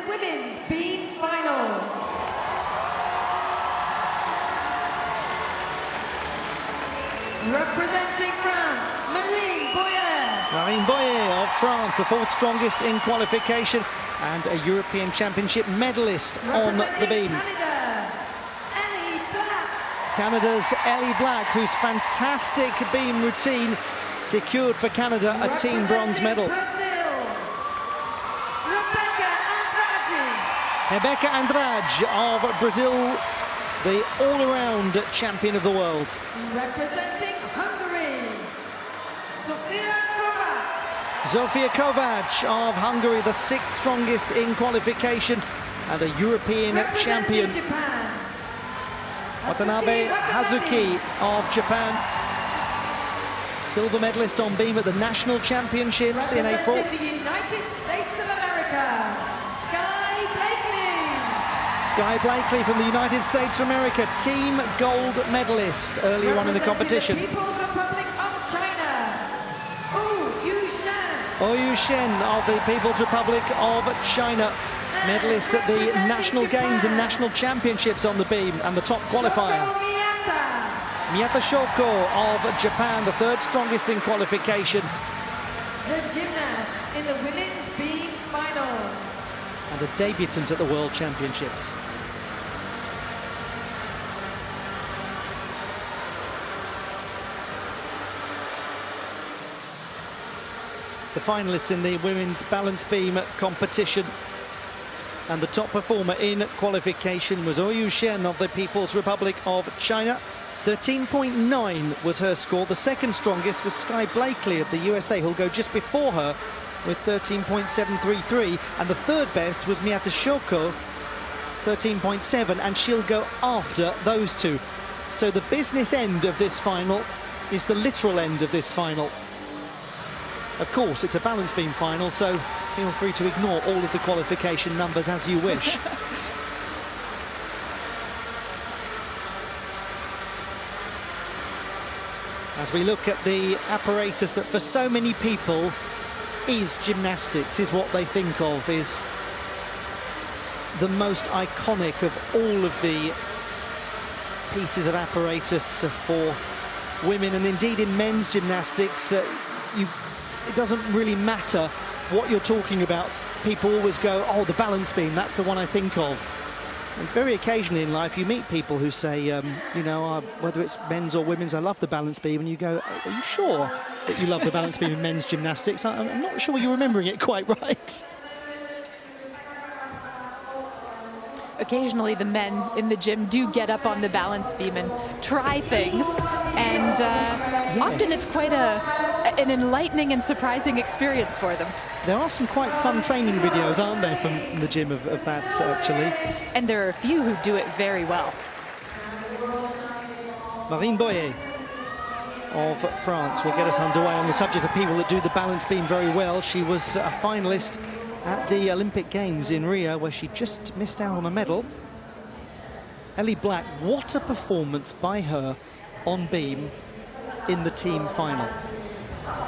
women's beam final. Representing France, Marine Boyer. Marine Boyer of France, the fourth strongest in qualification and a European Championship medalist on the beam. Canada's Ellie Black, whose fantastic beam routine secured for Canada a team bronze medal. Rebecca Andrade of Brazil, the all-around champion of the world. Representing Hungary, Zofia Kovacs of Hungary, the sixth strongest in qualification and a European champion. Japan. Watanabe Hazuki of Japan, silver medalist on beam at the National Championships in April. The United States of America, Sky Blakely from the United States of America, team gold medalist earlier on in the competition. The People's Republic of China, Oyu Shen of the People's Republic of China, medalist at the National Games and National Championships on the beam and the top qualifier. Miyata Shoko of Japan, the third strongest in qualification. The gymnast in the women's beam final. And a debutant at the World Championships. The finalists in the women's balance beam competition. And the top performer in qualification was Oyu Shen of the People's Republic of China. 13.9 was her score. The second strongest was Sky Blakely of the USA, who'll go just before her with 13.733. And the third best was Miyata Shoko, 13.7, and she'll go after those two. So the business end of this final is the literal end of this final. Of course, it's a balance beam final, so feel free to ignore all of the qualification numbers as you wish. As we look at the apparatus that for so many people is gymnastics, is what they think of, is the most iconic of all of the pieces of apparatus for women, and indeed in men's gymnastics, it doesn't really matter what you're talking about. People always go, oh, the balance beam, that's the one I think of. And very occasionally in life you meet people who say, you know, whether it's men's or women's, I love the balance beam, and you go, are you sure that you love the balance beam in men's gymnastics? I'm not sure you're remembering it quite right. Occasionally the men in the gym do get up on the balance beam and try things, and yes. Often it's quite an enlightening and surprising experience for them. There are some quite fun training videos, aren't there, from the gym of that, actually. And there are a few who do it very well. Marine Boyer of France will get us underway on the subject of people that do the balance beam very well. She was a finalist at the Olympic Games in Rio, where she just missed out on a medal. Ellie Black, what a performance by her on beam in the team final.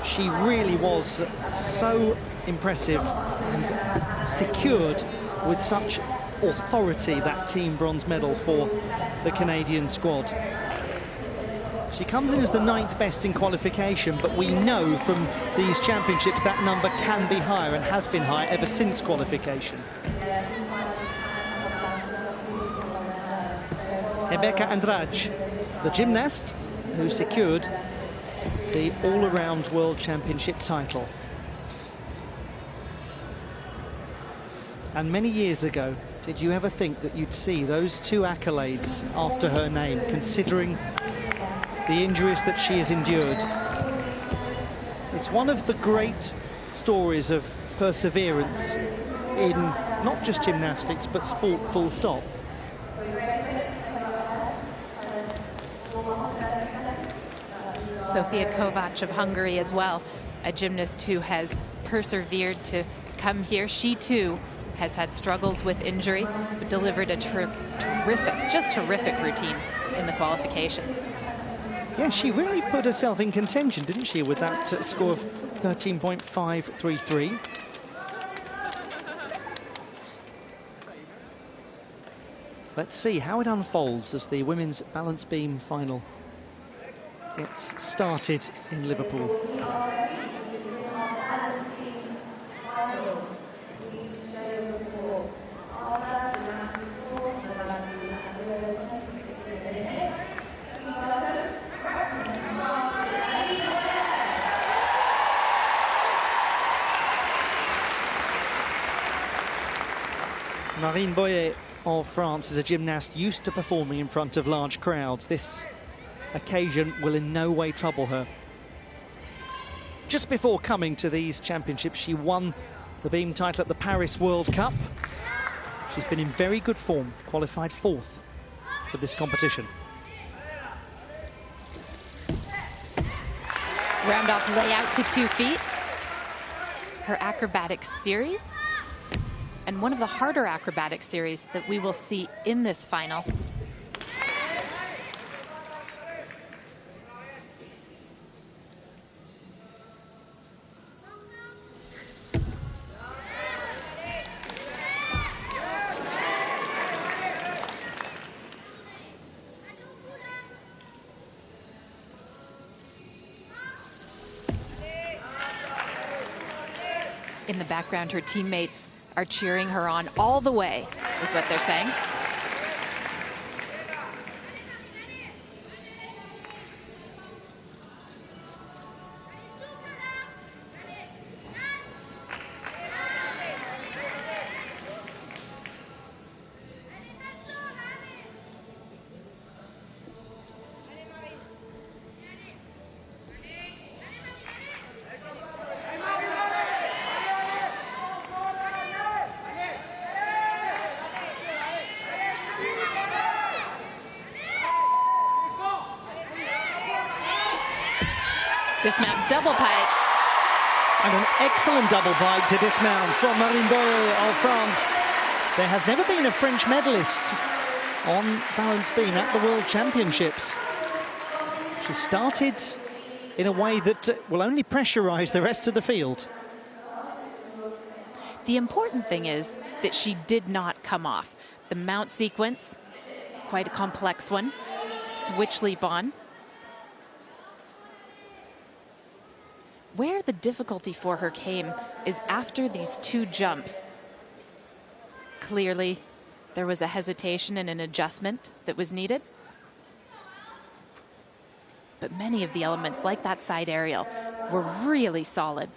She really was so impressive and secured with such authority that team bronze medal for the Canadian squad. She comes in as the 9th best in qualification, but we know from these championships that number can be higher and has been higher ever since qualification. Rebecca Andrade, the gymnast who secured the all-around World Championship title. And many years ago, did you ever think that you'd see those two accolades after her name, considering the injuries that she has endured? It's one of the great stories of perseverance in not just gymnastics, but sport full stop. Zofia Kovacs of Hungary as well, a gymnast who has persevered to come here. She too has had struggles with injury, but delivered a terrific routine in the qualification. Yeah, she really put herself in contention, didn't she, with that score of 13.533. Let's see how it unfolds as the women's balance beam final gets started in Liverpool. Marine Boyer of France is a gymnast used to performing in front of large crowds. This occasion will in no way trouble her. Just before coming to these championships, she won the beam title at the Paris World Cup. She's been in very good form, qualified 4th for this competition. Round off layout to 2 feet. Her acrobatic series. And one of the harder acrobatic series that we will see in this final. In the background, her teammates are cheering her on all the way, is what they're saying. Dismount double pike. And an excellent double pike to dismount from Marine Boyer of France. There has never been a French medalist on balance beam at the World Championships. She started in a way that will only pressurize the rest of the field. The important thing is that she did not come off. The mount sequence, quite a complex one. Switch leap on. Where the difficulty for her came is after these 2 jumps. Clearly, there was a hesitation and an adjustment that was needed. But many of the elements, like that side aerial, were really solid.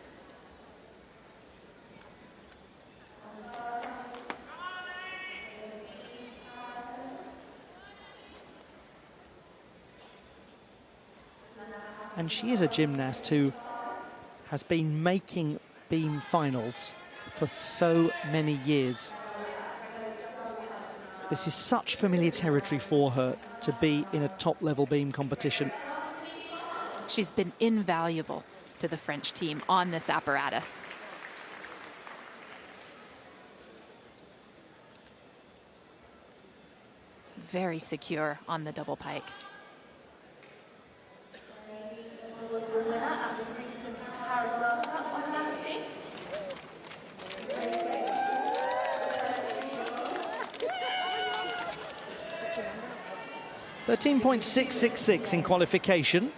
And she is a gymnast who has been making beam finals for so many years. This is such familiar territory for her to be in a top-level beam competition. She's been invaluable to the French team on this apparatus. Very secure on the double pike. 13.666 in qualification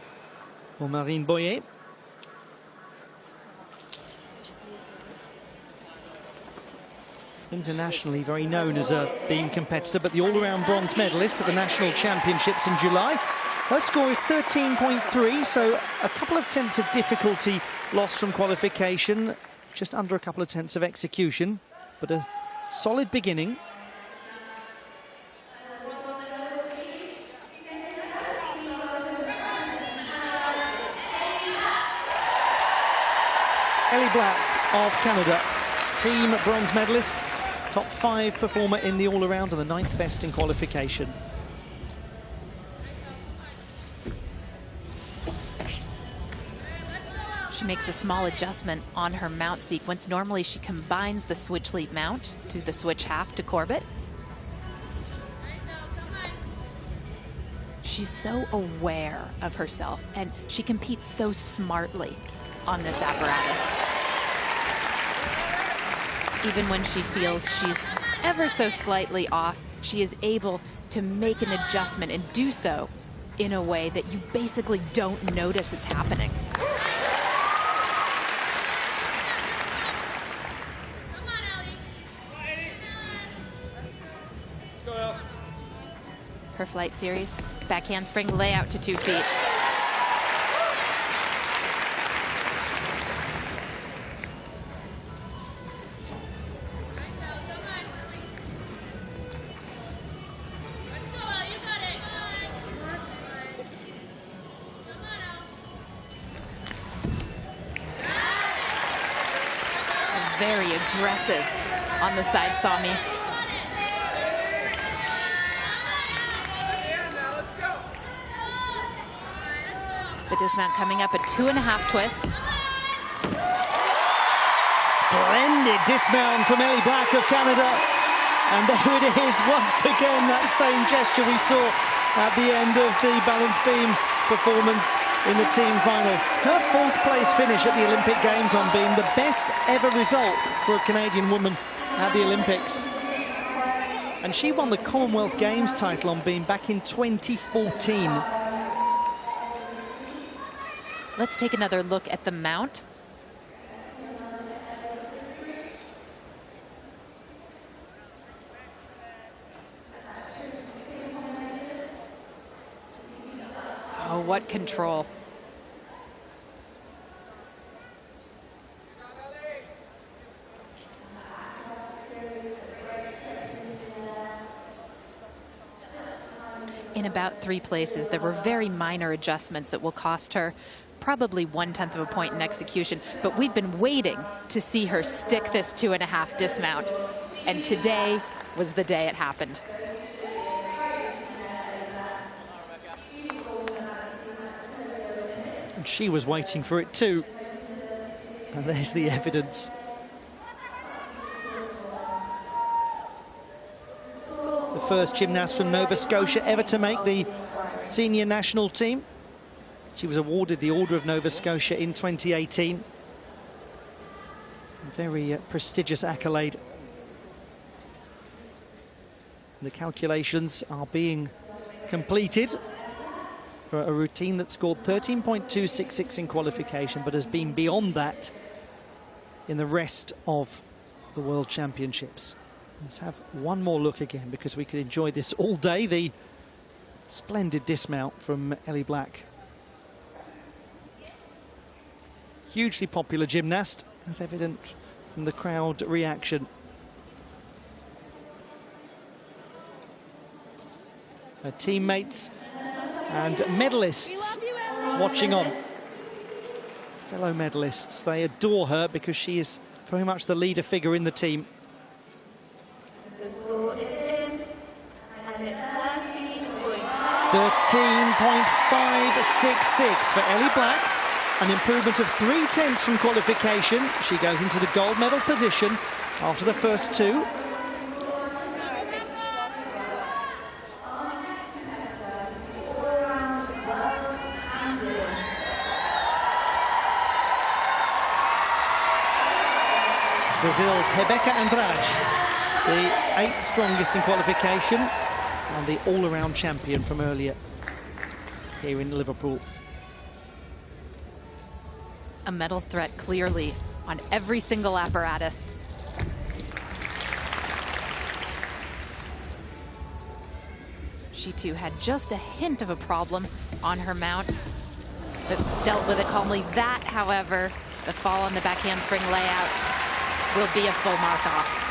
for Marine Boyer. Internationally very known as a beam competitor, but the all-around bronze medalist at the National Championships in July. Her score is 13.3, so a couple of tenths of difficulty lost from qualification, just under a couple of tenths of execution, but a solid beginning. Ellie Black of Canada, team bronze medalist, top 5 performer in the all-around and the 9th best in qualification. She makes a small adjustment on her mount sequence. Normally she combines the switch leap mount to the switch half to Corbett. She's so aware of herself and she competes so smartly on this apparatus. Even when she feels she's ever so slightly off, she is able to make an adjustment and do so in a way that you basically don't notice it's happening. Her flight series, back handspring layout to 2 feet. Very aggressive on the side, Sami. The dismount coming up, a 2.5 twist. Splendid dismount from Ellie Black of Canada. And there it is, once again, that same gesture we saw at the end of the balance beam performance in the team final. Her 4th place finish at the Olympic Games on beam, the best ever result for a Canadian woman at the Olympics. And she won the Commonwealth Games title on beam back in 2014. Let's take another look at the mount. Oh, what control. In about 3 places, there were very minor adjustments that will cost her probably 1/10 of a point in execution, but we've been waiting to see her stick this 2.5 dismount, and today was the day it happened. And she was waiting for it too. And there's the evidence. The first gymnast from Nova Scotia ever to make the senior national team. She was awarded the Order of Nova Scotia in 2018. A very prestigious accolade. The calculations are being completed for a routine that scored 13.266 in qualification, but has been beyond that in the rest of the World Championships. Let's have one more look again, because we could enjoy this all day. The splendid dismount from Ellie Black. Hugely popular gymnast, as evident from the crowd reaction. Her teammates and medalists watching on. Fellow medalists, they adore her because she is very much the leader figure in the team. 13.566 for Ellie Black. An improvement of 0.3 from qualification. She goes into the gold medal position after the first 2. Brazil's Rebeca Andrade, the 8th strongest in qualification and the all-around champion from earlier here in Liverpool. A medal threat clearly on every single apparatus. She too had just a hint of a problem on her mount, but dealt with it calmly. That, however, the fall on the back handspring layout will be a full mark off.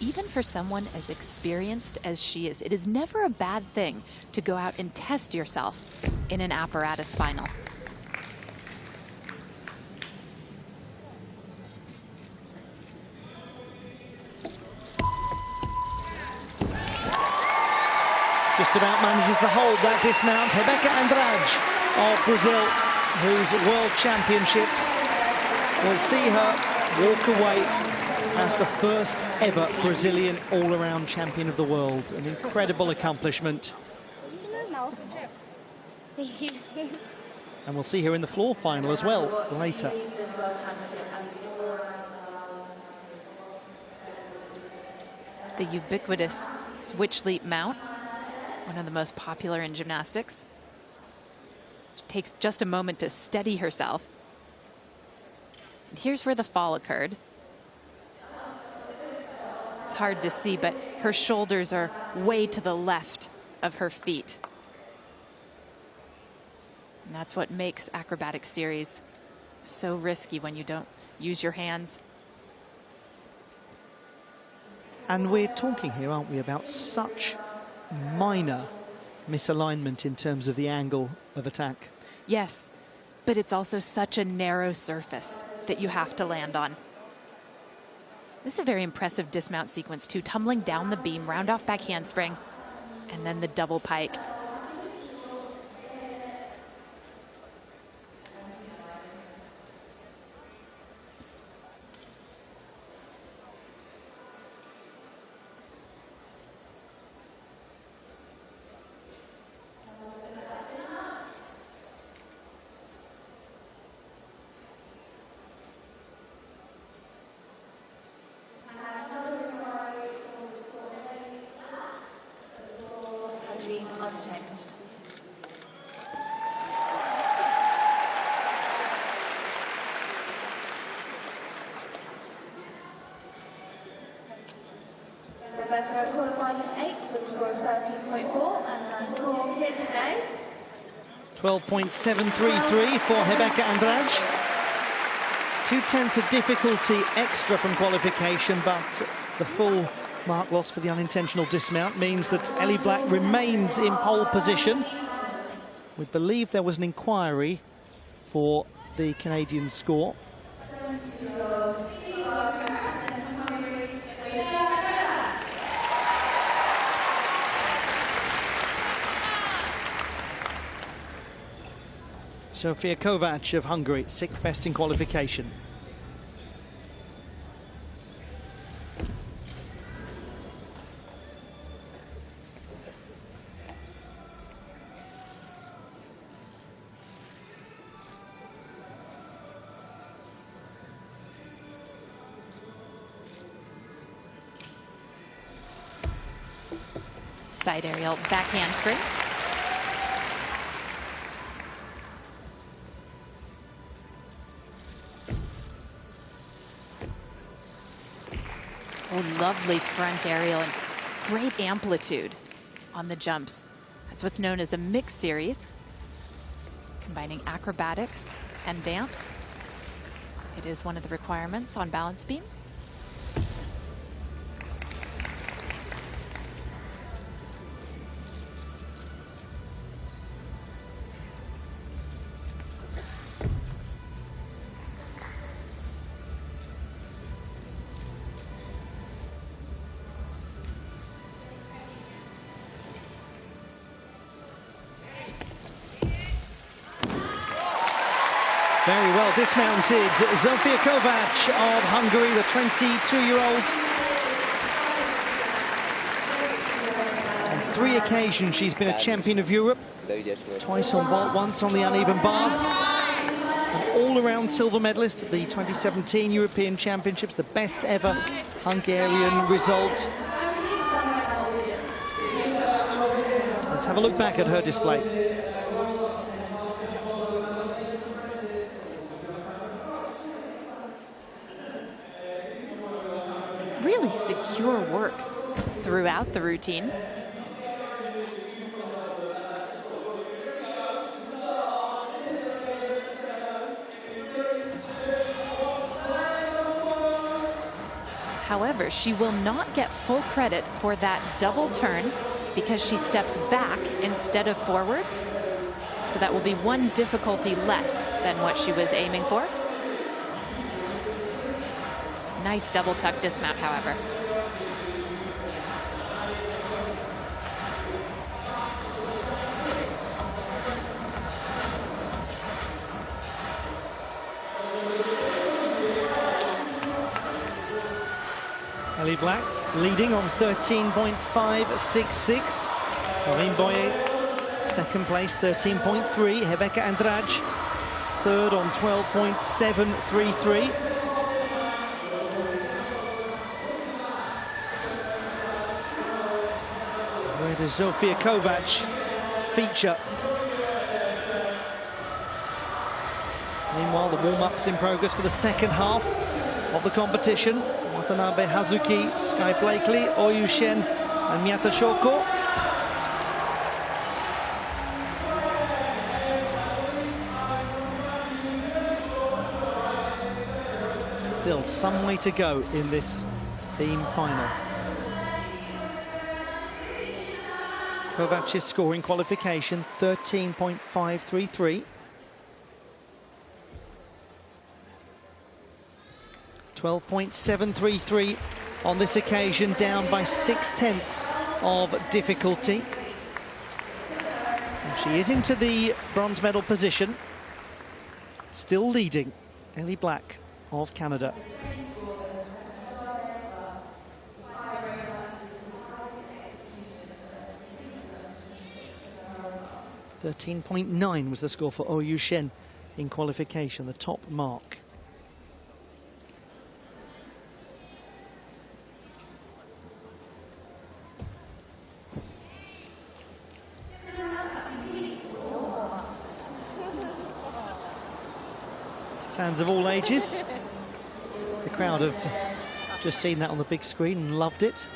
Even for someone as experienced as she is, it is never a bad thing to go out and test yourself in an apparatus final. Just about manages to hold that dismount. Rebeca Andrade of Brazil, whose World Championships will see her walk away as the first ever Brazilian all-around champion of the world. An incredible accomplishment. And we'll see her in the floor final as well later. The ubiquitous switch leap mount, one of the most popular in gymnastics. She takes just a moment to steady herself. And here's where the fall occurred. It's hard to see, but her shoulders are way to the left of her feet. And that's what makes acrobatic series so risky when you don't use your hands. And we're talking here, aren't we, about such minor misalignment in terms of the angle of attack. Yes, but it's also such a narrow surface that you have to land on. This is a very impressive dismount sequence too, tumbling down the beam, round off back handspring, and then the double pike. Rebecca qualified in 8 with a score of 13.4, and her score here today 12.733 for Rebeca Andrade. 2/10 of difficulty extra from qualification, but the full mark loss for the unintentional dismount means that Ellie Black remains in pole position. We believe there was an inquiry for the Canadian score. Sofia Kovac of Hungary, 6th best in qualification. Side aerial back handspring. Oh, lovely front aerial and great amplitude on the jumps. That's what's known as a mixed series, combining acrobatics and dance. It is one of the requirements on balance beam. Very well dismounted, Zofia Kovac of Hungary, the 22-year-old. On 3 occasions she's been a champion of Europe, twice on vault, once on the uneven bars. An all-around silver medalist at the 2017 European Championships, the best ever Hungarian result. Let's have a look back at her display. Really secure work throughout the routine. However, she will not get full credit for that double turn because she steps back instead of forwards. So that will be one difficulty less than what she was aiming for. Nice double tuck dismount, however. Black leading on 13.566. Corinne Boyer, second place, 13.3. Rebecca Andrade, third on 12.733. Where does Zofia Kovac feature? Meanwhile, the warm-ups in progress for the second half of the competition. Watanabe Hazuki, Sky Blakely, Oyu Shen and Miyata Shoko. Still some way to go in this team final. Kovac's scoring qualification, 13.533. 12.733 on this occasion, down by 6/10 of difficulty. And she is into the bronze medal position. Still leading, Ellie Black of Canada. .9 was the score for Oyu Shen in qualification, the top mark. Fans of all ages. The crowd have just seen that on the big screen and loved it.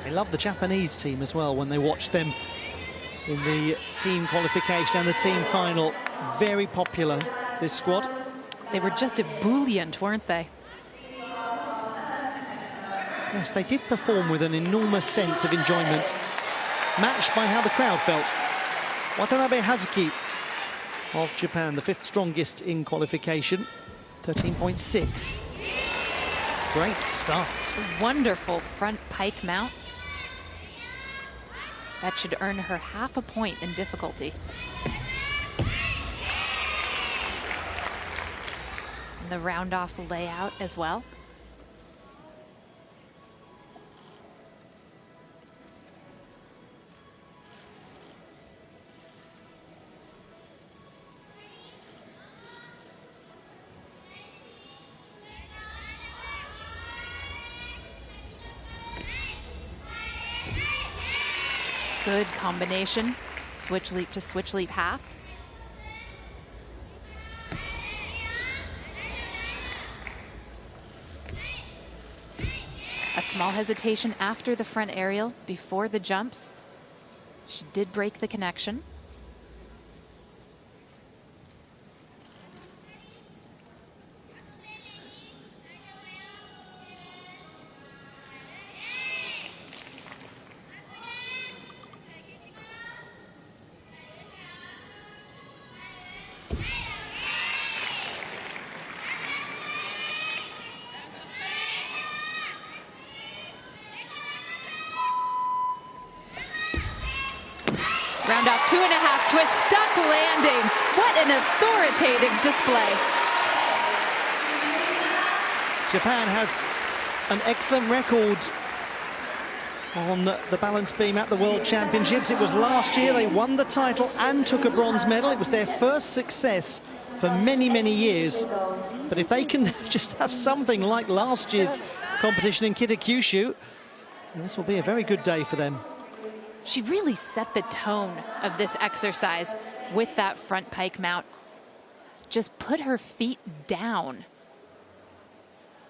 They love the Japanese team as well when they watch them in the team qualification and the team final. Very popular, this squad. They were just ebullient, weren't they? Yes, they did perform with an enormous sense of enjoyment, matched by how the crowd felt. Watanabe Hazuki of Japan, the fifth strongest in qualification, 13.6. Great start. Wonderful front pike mount. That should earn her half a point in difficulty. And the round off layout as well. Good combination, switch leap to switch leap half. A small hesitation after the front aerial, before the jumps. She did break the connection. Round off 2.5 to a stuck landing. What an authoritative display. Japan has an excellent record on the balance beam at the World Championships. It was last year they won the title and took a bronze medal. It was their first success for many, many years. But if they can just have something like last year's competition in Kitakyushu, this will be a very good day for them. She really set the tone of this exercise with that front pike mount. Just put her feet down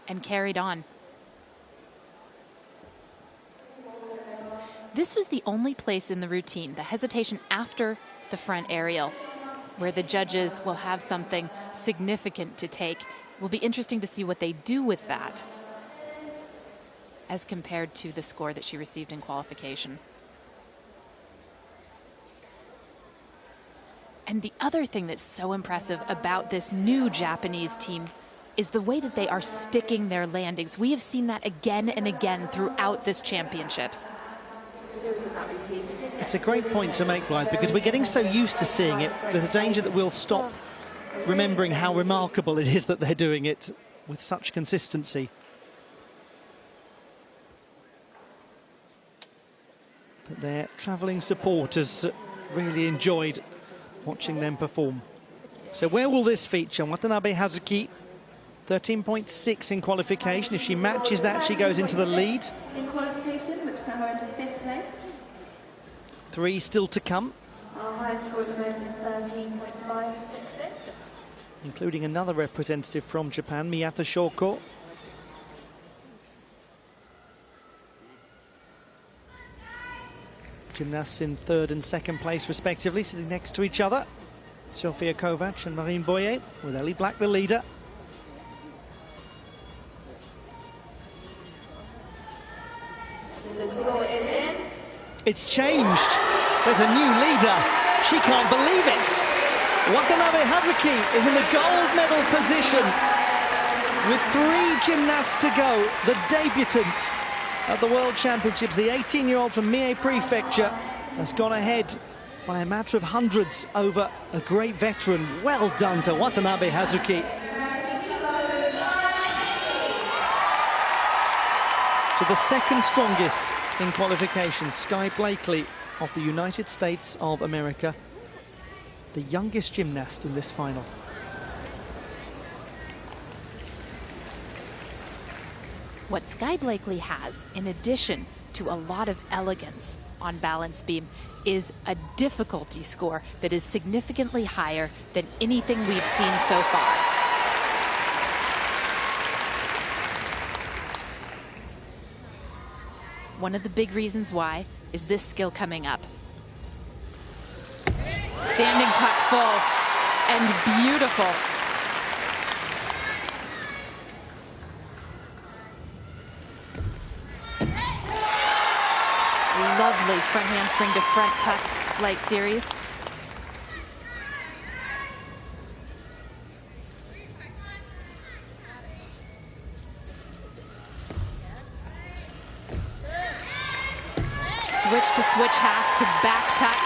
and carried on. This was the only place in the routine, the hesitation after the front aerial, where the judges will have something significant to take. It will be interesting to see what they do with that as compared to the score that she received in qualification. And the other thing that's so impressive about this new Japanese team is the way that they are sticking their landings. We have seen that again and again throughout this championships. It's a great point to make, Blythe, because we're getting so used to seeing it. There's a danger that we'll stop remembering how remarkable it is that they're doing it with such consistency. But their travelling supporters really enjoyed watching them perform. So where will this feature? Watanabe Hazuki, 13.6 in qualification. If she matches that, she goes into the lead. In qualification, which put her into 5th place. 3 still to come. Our highest score at the moment is 13.5, including another representative from Japan, Miyata Shoko. Gymnasts in 3rd and 2nd place, respectively, sitting next to each other. Sofia Kovac and Marine Boyer, with Ellie Black the leader. The score is in. It's changed. There's a new leader. She can't believe it. Watanabe Hazuki is in the gold medal position with 3 gymnasts to go. The debutant at the World Championships, the 18-year-old from Mie Prefecture, has gone ahead by a matter of hundreds over a great veteran. Well done to Watanabe Hazuki. To the 2nd strongest in qualification, Sky Blakely of the United States of America, the youngest gymnast in this final. What Sky Blakely has, in addition to a lot of elegance on balance beam, is a difficulty score that is significantly higher than anything we've seen so far. One of the big reasons why is this skill coming up. Standing tuck full and beautiful. Lovely front handspring to front tuck light series. Switch to switch half to back tuck.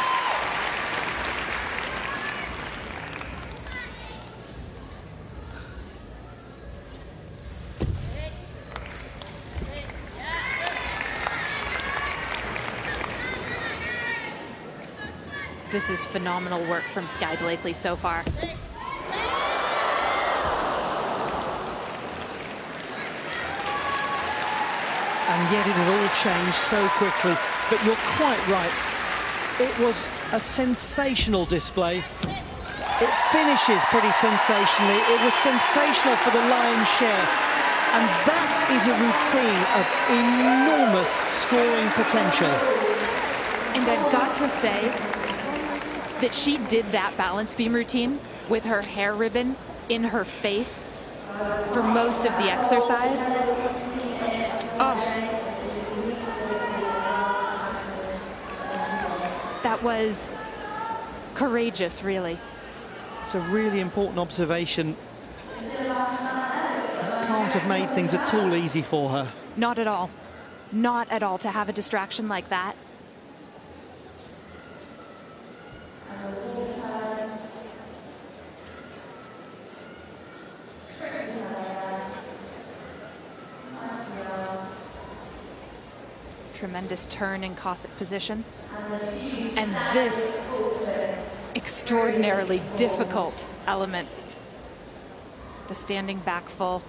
This is phenomenal work from Sky Blakely so far. And yet it has all changed so quickly. But you're quite right. It was a sensational display. It finishes pretty sensationally. It was sensational for the lion's share. And that is a routine of enormous scoring potential. And I've got to say that she did that balance beam routine with her hair ribbon in her face for most of the exercise. Oh. That was courageous, really. It's a really important observation. Can't have made things at all easy for her. Not at all. Not at all to have a distraction like that. Tremendous turn in Cossack position. And this extraordinarily difficult element, the standing back full.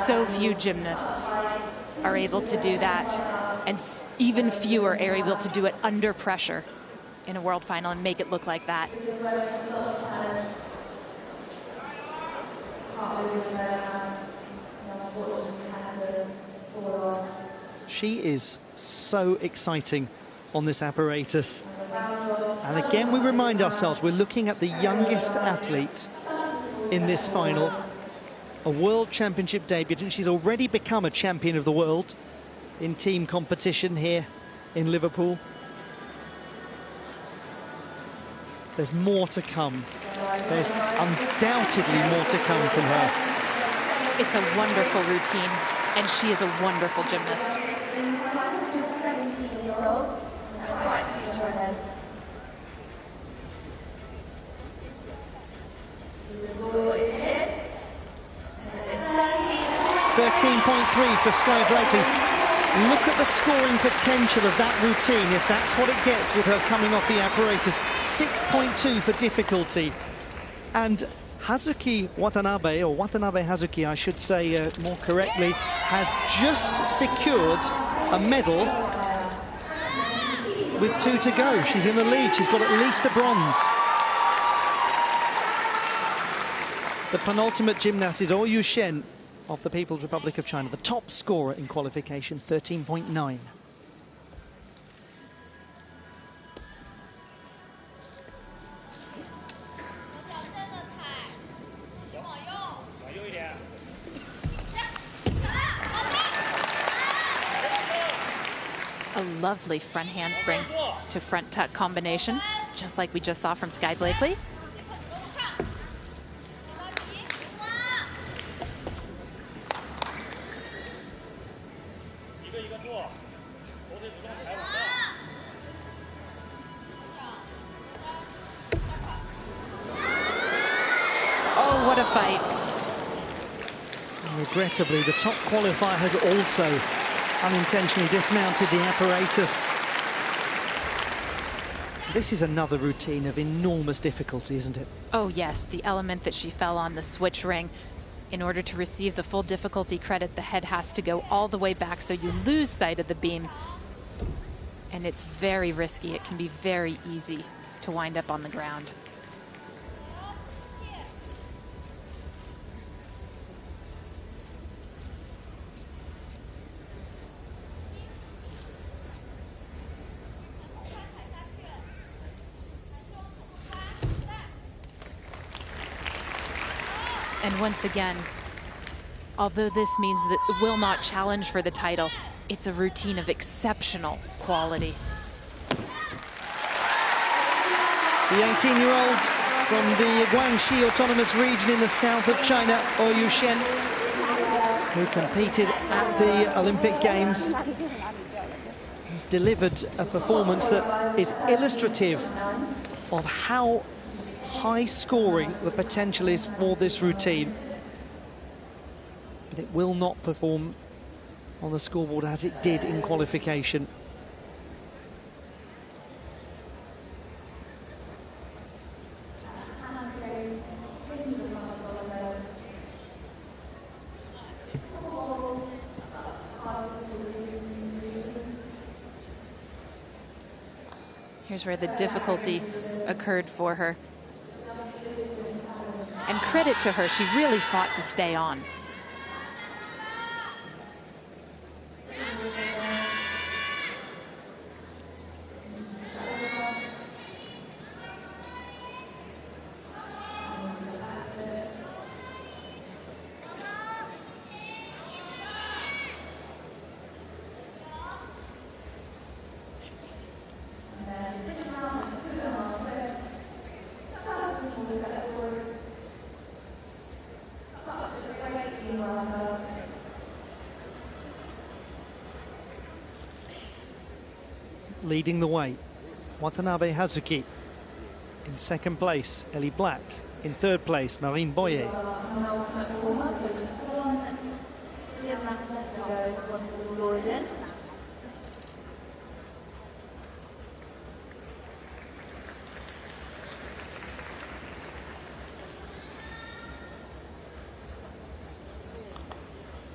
So few gymnasts are able to do that, and even fewer are able to do it under pressure in a world final and make it look like that. She is so exciting on this apparatus. And again, we remind ourselves, we're looking at the youngest athlete in this final, a World Championship debutant. She's already become a champion of the world in team competition here in Liverpool. There's more to come. There's undoubtedly more to come from her. It's a wonderful routine, and she is a wonderful gymnast. 13.3 for Sky Blakely. Look at the scoring potential of that routine, if that's what it gets with her coming off the apparatus. 6.2 for difficulty. And Hazuki Watanabe, or Watanabe Hazuki, I should say more correctly, has just secured a medal with 2 to go. She's in the lead. She's got at least a bronze. The penultimate gymnast is Oyu Shen of the People's Republic of China, the top scorer in qualification, 13.9. A lovely front handspring to front tuck combination, just like we just saw from Sky Blakely. Oh, what a fight. Regrettably, the top qualifier has also unintentionally dismounted the apparatus. This is another routine of enormous difficulty, isn't it? Oh yes, the element that she fell on, the switch ring. In order to receive the full difficulty credit, the head has to go all the way back, so you lose sight of the beam. And it's very risky. It can be very easy to wind up on the ground. And once again, although this means that it will not challenge for the title, it's a routine of exceptional quality. The 18-year-old from the Guangxi Autonomous Region in the south of China, Oyu Shen, who competed at the Olympic Games, has delivered a performance that is illustrative of how high scoring the potential is for this routine. But it will not perform on the scoreboard as it did in qualification. Here's where the difficulty occurred for her. And credit to her, she really fought to stay on. Leading the way, Watanabe Hazuki. In second place, Ellie Black. In third place, Marine Boyer.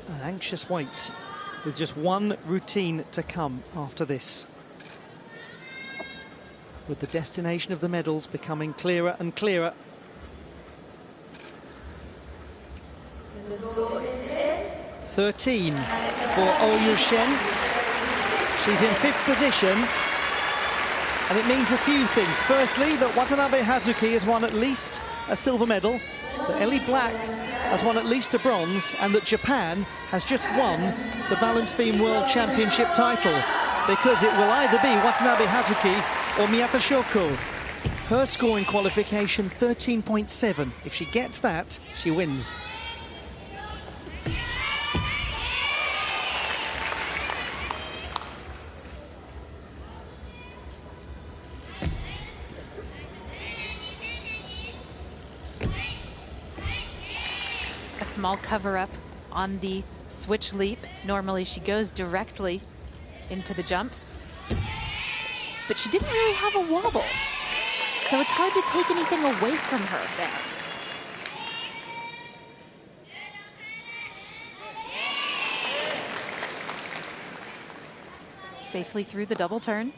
An anxious wait, with just one routine to come after this, with the destination of the medals becoming clearer and clearer. "13 for Oyu Shen. She's in 5th position, and it means a few things. Firstly, that Watanabe Hazuki has won at least a silver medal, that Ellie Black has won at least a bronze, and that Japan has just won the Balance Beam World Championship title, because it will either be Watanabe Hazuki or Miyata Shoko. Her scoring qualification, 13.7. If she gets that, she wins. small cover-up on the switch leap. Normally she goes directly into the jumps, but she didn't really have a wobble, so it's hard to take anything away from her there. Safely through the double turn.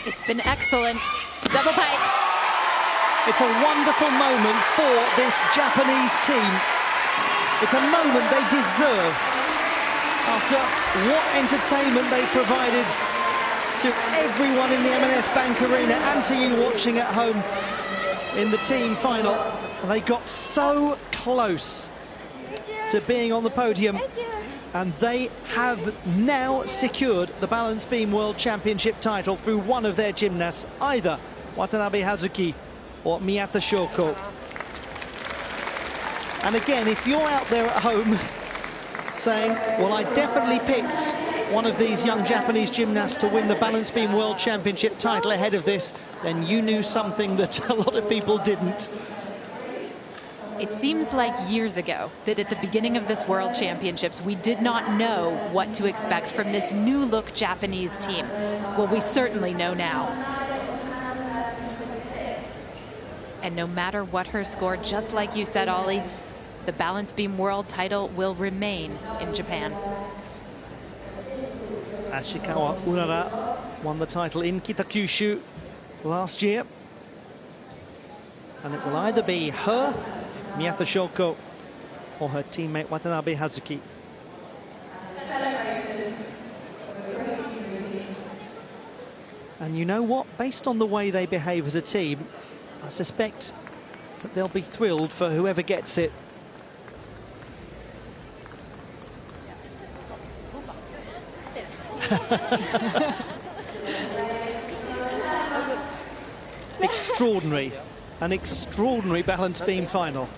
It's been excellent. Double pike. It's a wonderful moment for this Japanese team. It's a moment they deserve after what entertainment they provided to everyone in the M&S Bank Arena and to you watching at home in the team final. They got so close to being on the podium, and they have now secured the Balance Beam World Championship title through one of their gymnasts, either Watanabe Hazuki or Miyata Shoko. And again, if you're out there at home saying, well, I definitely picked one of these young Japanese gymnasts to win the Balance Beam World Championship title ahead of this, then you knew something that a lot of people didn't. It seems like years ago that at the beginning of this World Championships, we did not know what to expect from this new look Japanese team. Well, we certainly know now. And no matter what her score, just like you said, Ollie, the Balance Beam World title will remain in Japan. Ashikawa Urara won the title in Kitakyushu last year. And it will either be her, Miyata Shoko, or her teammate Watanabe Hazuki. And you know what? Based on the way they behave as a team, I suspect that they'll be thrilled for whoever gets it. Extraordinary. An extraordinary balance beam final.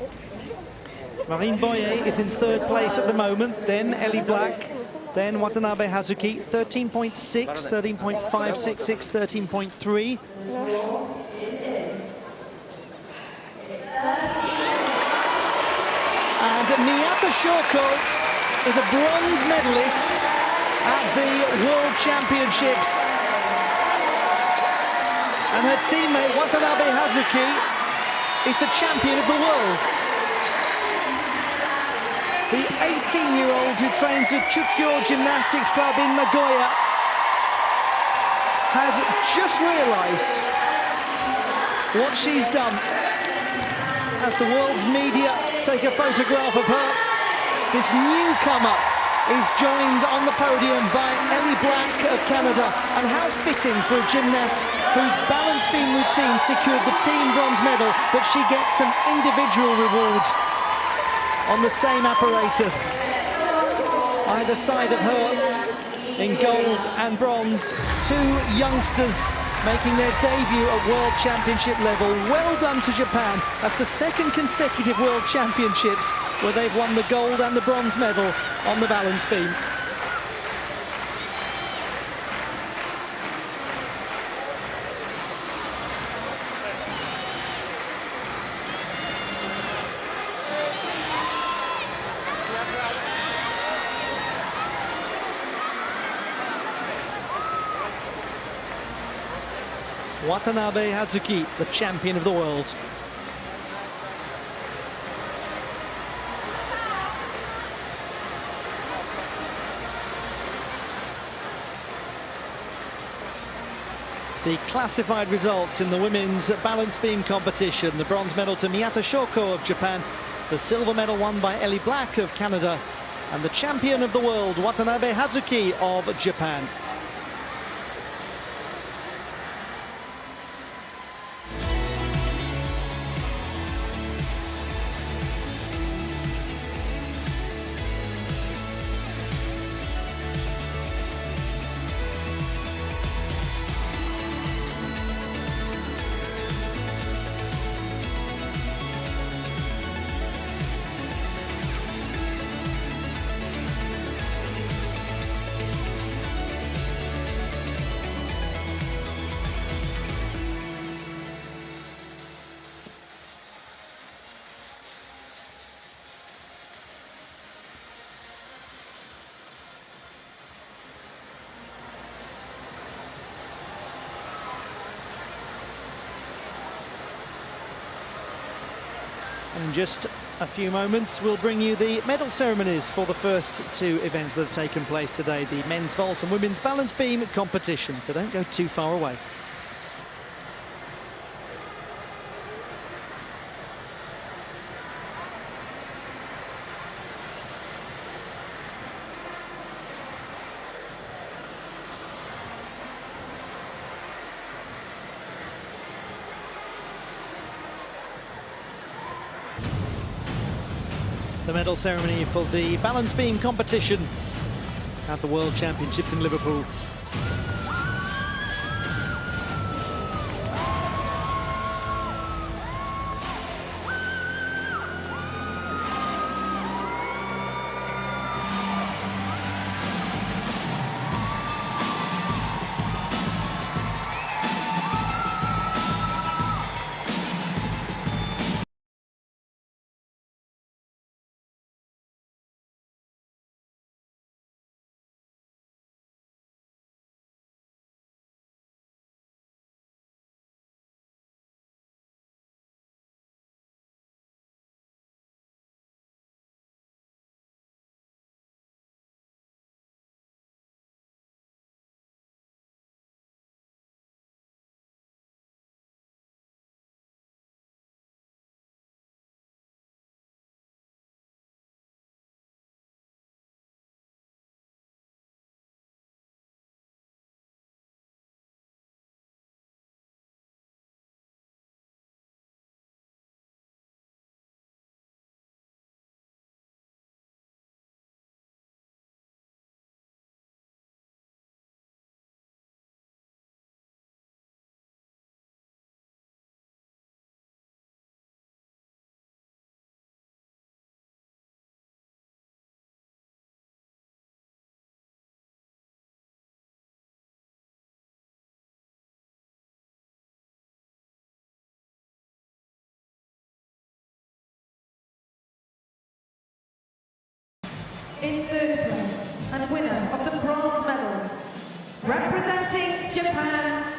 Marine Boyer is in third place at the moment, then Ellie Black, then Watanabe Hazuki, 13.6, 13.566, 13.3. And Miyata Shoko is a bronze medalist at the World Championships. And her teammate Watanabe Hazuki is the champion of the world. The 18-year-old who trains at Chukyo Gymnastics Club in Nagoya has just realised what she's done. As the world's media take a photograph of her, this newcomer is joined on the podium by Ellie Black of Canada. And how fitting for a gymnast whose balance beam routine secured the team bronze medal that she gets some individual reward on the same apparatus. Either side of her in gold and bronze, two youngsters making their debut at World Championship level. Well done to Japan. That's the second consecutive World Championships where they've won the gold and the bronze medal on the balance beam. Watanabe Hazuki, the champion of the world. The classified results in the women's balance beam competition: the bronze medal to Miyata Shoko of Japan, the silver medal won by Ellie Black of Canada, and the champion of the world, Watanabe Hazuki of Japan. And in just a few moments, we'll bring you the medal ceremonies for the first two events that have taken place today, the men's vault and women's balance beam competition. So don't go too far away. The medal ceremony for the balance beam competition at the World Championships in Liverpool. In third place and winner of the bronze medal, representing Japan,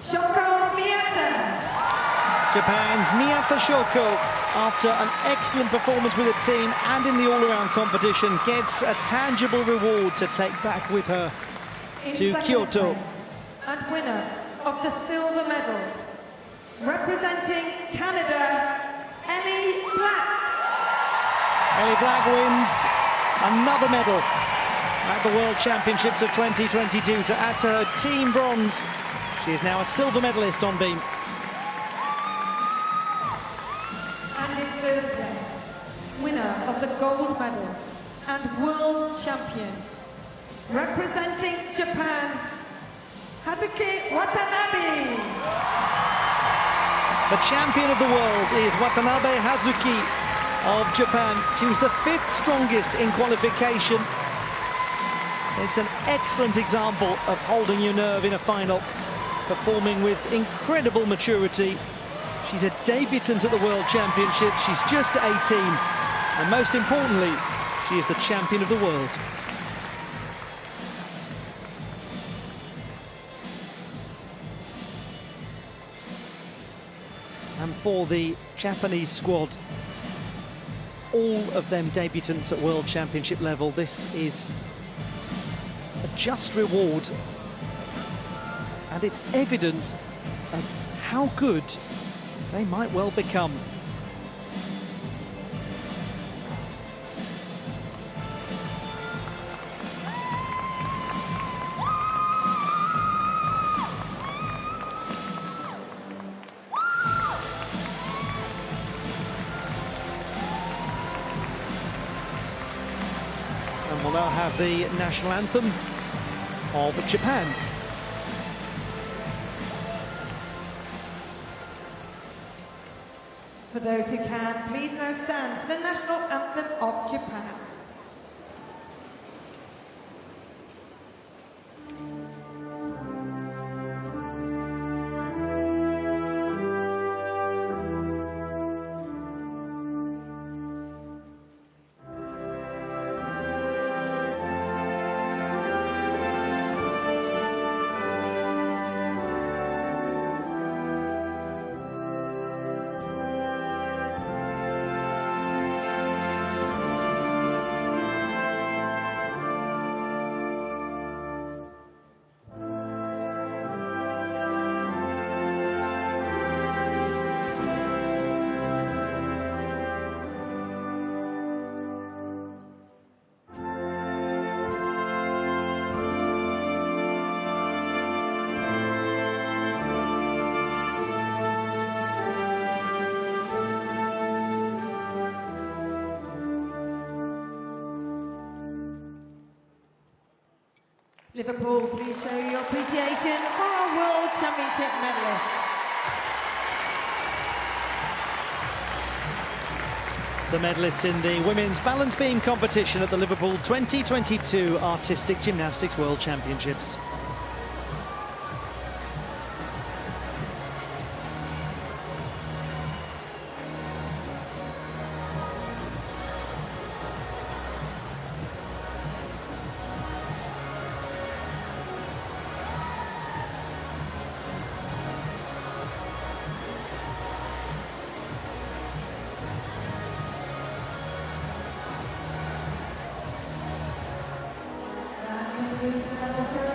Shoko Miyata. Japan's Miyata Shoko, after an excellent performance with the team and in the all-around competition, gets a tangible reward to take back with her to Kyoto. Place and winner of the silver medal, representing Canada, Ellie Black. Ellie Black wins another medal at the World Championships of 2022 to add to her team bronze. She is now a silver medalist on beam. And in third place, winner of the gold medal and world champion, representing Japan, Hazuki Watanabe. The champion of the world is Watanabe Hazuki of Japan. She was the 5th strongest in qualification. It's an excellent example of holding your nerve in a final, performing with incredible maturity. She's a debutant at the World Championship. She's just 18, and most importantly, she is the champion of the world. And for the Japanese squad, all of them debutants at World Championship level, this is a just reward, and it's evidence of how good they might well become. And we'll now have the national anthem of Japan. For those who can, please now stand for the national anthem of Japan. Liverpool, please show your appreciation for our World Championship medalists. The medalists in the women's balance beam competition at the Liverpool 2022 Artistic Gymnastics World Championships. Thank you.